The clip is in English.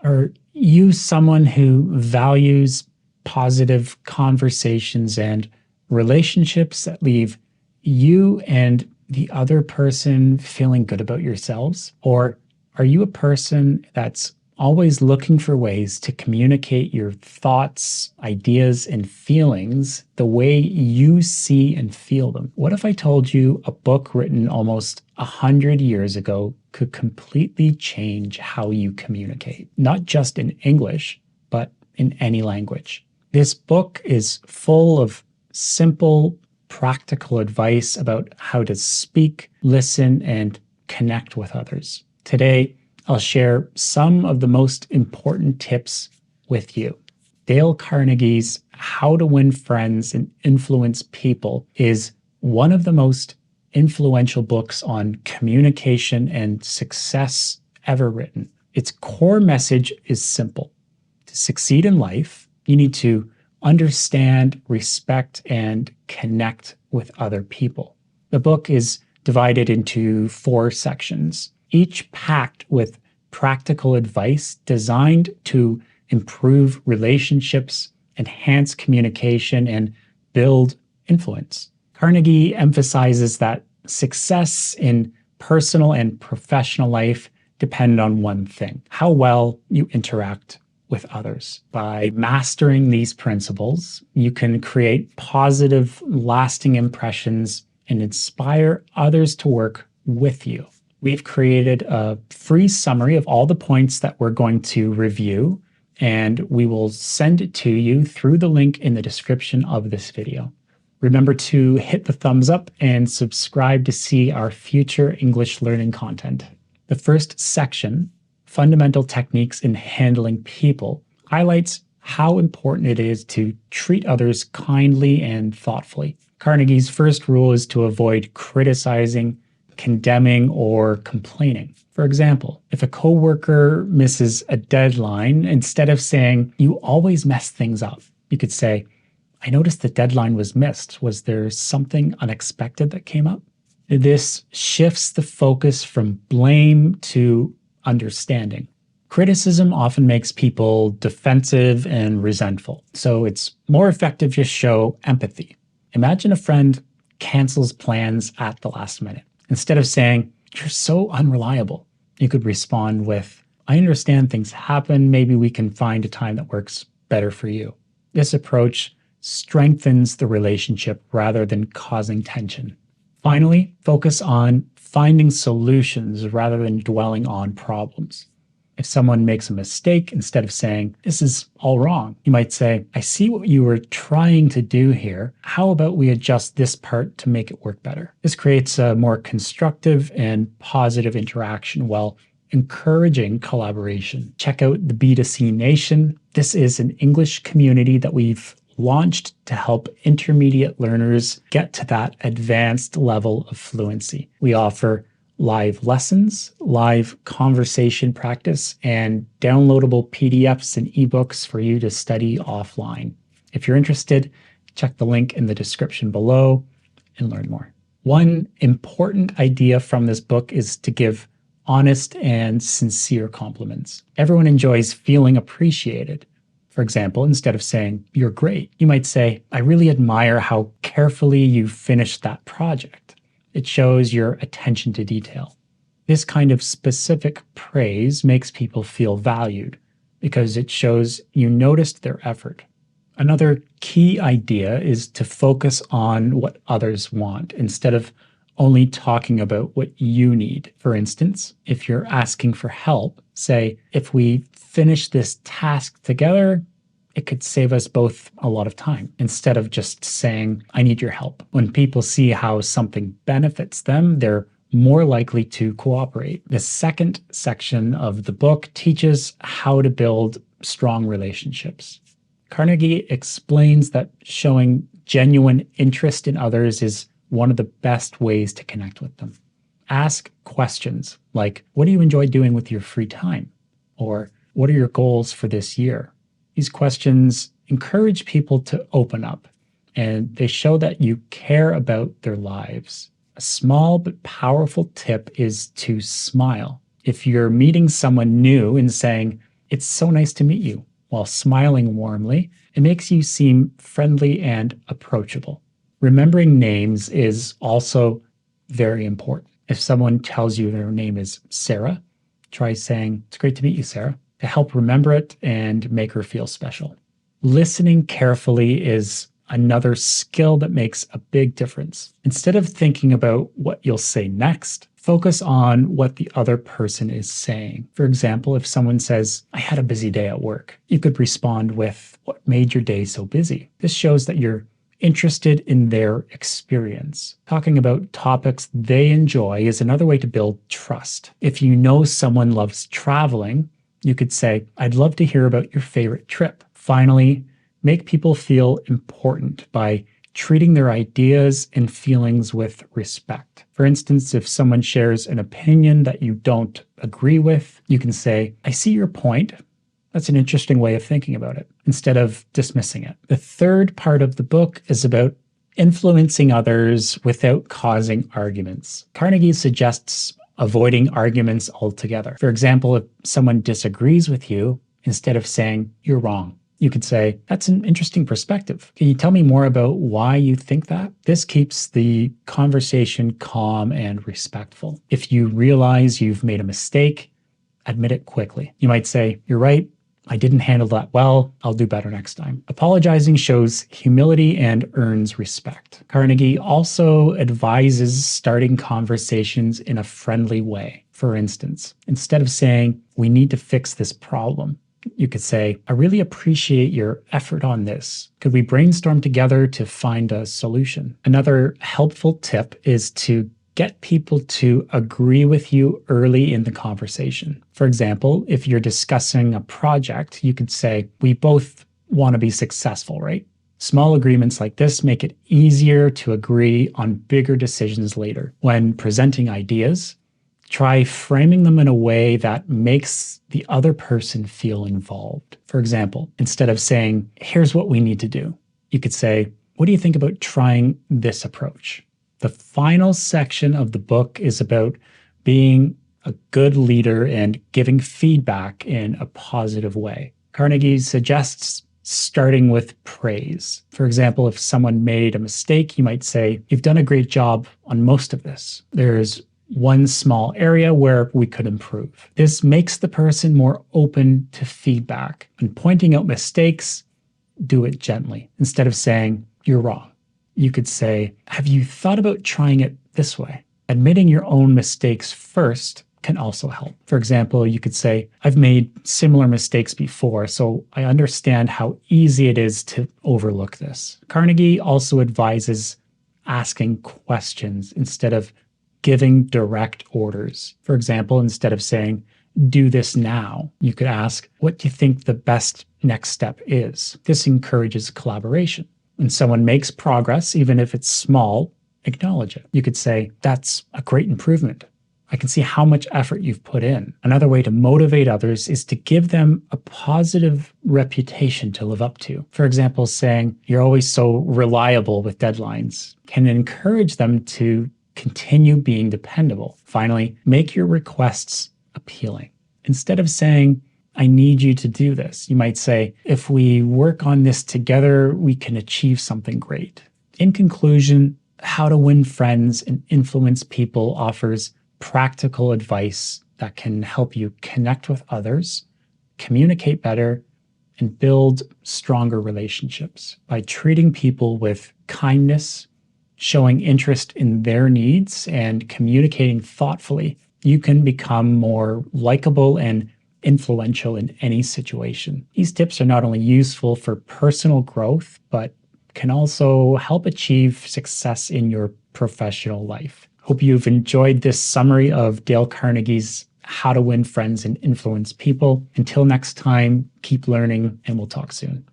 Are you someone who values positive conversations and relationships that leave you and the other person feeling good about yourselves? Or are you a person that's always looking for ways to communicate your thoughts, ideas, and feelings the way you see and feel them? What if I told you a book written almost 100 years ago could completely change how you communicate, not just in English, but in any language? This book is full of simple, practical advice about how to speak, listen, and connect with others. Today, I'll share some of the most important tips with you. Dale Carnegie's How to Win Friends and Influence People is one of the most influential books on communication and success ever written. Its core message is simple. To succeed in life, you need to understand, respect, and connect with other people. The book is divided into 4 sections, each packed with practical advice designed to improve relationships, enhance communication, and build influence. Carnegie emphasizes that success in personal and professional life depend on one thing: how well you interact with others. By mastering these principles, you can create positive, lasting impressions and inspire others to work with you. We've created a free summary of all the points that we're going to review, and we will send it to you through the link in the description of this video. Remember to hit the thumbs up and subscribe to see our future English learning content. The first section, Fundamental Techniques in Handling People, highlights how important it is to treat others kindly and thoughtfully. Carnegie's first rule is to avoid criticizing, condemning, or complaining. For example, if a coworker misses a deadline, instead of saying, "You always mess things up," you could say, "I noticed the deadline was missed. Was there something unexpected that came up?" This shifts the focus from blame to understanding. Criticism often makes people defensive and resentful, so it's more effective to show empathy. Imagine a friend cancels plans at the last minute. Instead of saying, "You're so unreliable," you could respond with, "I understand things happen. Maybe we can find a time that works better for you." This approach strengthens the relationship rather than causing tension. Finally, focus on finding solutions rather than dwelling on problems. If someone makes a mistake, instead of saying, "This is all wrong," you might say, "I see what you were trying to do here. How about we adjust this part to make it work better?" This creates a more constructive and positive interaction while encouraging collaboration. Check out the B2C Nation. This is an English community that we've launched to help intermediate learners get to that advanced level of fluency. We offer live lessons, live conversation practice, and downloadable PDFs and ebooks for you to study offline. If you're interested, check the link in the description below and learn more. One important idea from this book is to give honest and sincere compliments. Everyone enjoys feeling appreciated. For example, instead of saying, "You're great," you might say, "I really admire how carefully you finished that project." It shows your attention to detail. This kind of specific praise makes people feel valued because it shows you noticed their effort. Another key idea is to focus on what others want instead of only talking about what you need. For instance, if you're asking for help, say, "If we finish this task together, it could save us both a lot of time," instead of just saying, "I need your help." When people see how something benefits them, they're more likely to cooperate. The second section of the book teaches how to build strong relationships. Carnegie explains that showing genuine interest in others is one of the best ways to connect with them. Ask questions like, "What do you enjoy doing with your free time?" Or, "What are your goals for this year?" These questions encourage people to open up, and they show that you care about their lives. A small but powerful tip is to smile. If you're meeting someone new and saying, "It's so nice to meet you," while smiling warmly. It makes you seem friendly and approachable. Remembering names is also very important. If someone tells you their name is Sarah, try saying, "It's great to meet you, Sarah," to help remember it and make her feel special. Listening carefully is another skill that makes a big difference. Instead of thinking about what you'll say next, focus on what the other person is saying. For example, if someone says, "I had a busy day at work," you could respond with, "What made your day so busy?" This shows that you're interested in their experience. Talking about topics they enjoy is another way to build trust. If you know someone loves traveling, you could say, "I'd love to hear about your favorite trip." Finally, make people feel important by treating their ideas and feelings with respect. For instance, if someone shares an opinion that you don't agree with, you can say, "I see your point. That's an interesting way of thinking about it," instead of dismissing it. The third part of the book is about influencing others without causing arguments. Carnegie suggests avoiding arguments altogether. For example, if someone disagrees with you, instead of saying, "You're wrong," you could say, "That's an interesting perspective. Can you tell me more about why you think that?" This keeps the conversation calm and respectful. If you realize you've made a mistake, admit it quickly. You might say, "You're right. I didn't handle that well. I'll do better next time." Apologizing shows humility and earns respect. Carnegie also advises starting conversations in a friendly way. For instance, instead of saying, "We need to fix this problem," you could say, "I really appreciate your effort on this. Could we brainstorm together to find a solution?" Another helpful tip is to get people to agree with you early in the conversation. For example, if you're discussing a project, you could say, "We both want to be successful, right?" Small agreements like this make it easier to agree on bigger decisions later. When presenting ideas, try framing them in a way that makes the other person feel involved. For example, instead of saying, "Here's what we need to do," you could say, "What do you think about trying this approach?" The final section of the book is about being a good leader and giving feedback in a positive way. Carnegie suggests starting with praise. For example, if someone made a mistake, you might say, "You've done a great job on most of this. There's one small area where we could improve." This makes the person more open to feedback. And pointing out mistakes, do it gently. Instead of saying, "You're wrong," you could say, "Have you thought about trying it this way?" Admitting your own mistakes first can also help. For example, you could say, "I've made similar mistakes before, so I understand how easy it is to overlook this." Carnegie also advises asking questions instead of giving direct orders. For example, instead of saying, "Do this now," you could ask, "What do you think the best next step is?" This encourages collaboration. When someone makes progress, even if it's small, acknowledge it. You could say, "That's a great improvement. I can see how much effort you've put in." Another way to motivate others is to give them a positive reputation to live up to. For example, saying, "You're always so reliable with deadlines," can encourage them to continue being dependable. Finally, make your requests appealing. Instead of saying, "I need you to do this," you might say, "If we work on this together, we can achieve something great." In conclusion, How to Win Friends and Influence People offers practical advice that can help you connect with others, communicate better, and build stronger relationships. By treating people with kindness, showing interest in their needs, and communicating thoughtfully, you can become more likable and influential in any situation. These tips are not only useful for personal growth, but can also help achieve success in your professional life. Hope you've enjoyed this summary of Dale Carnegie's How to Win Friends and Influence People. Until next time, keep learning, and we'll talk soon.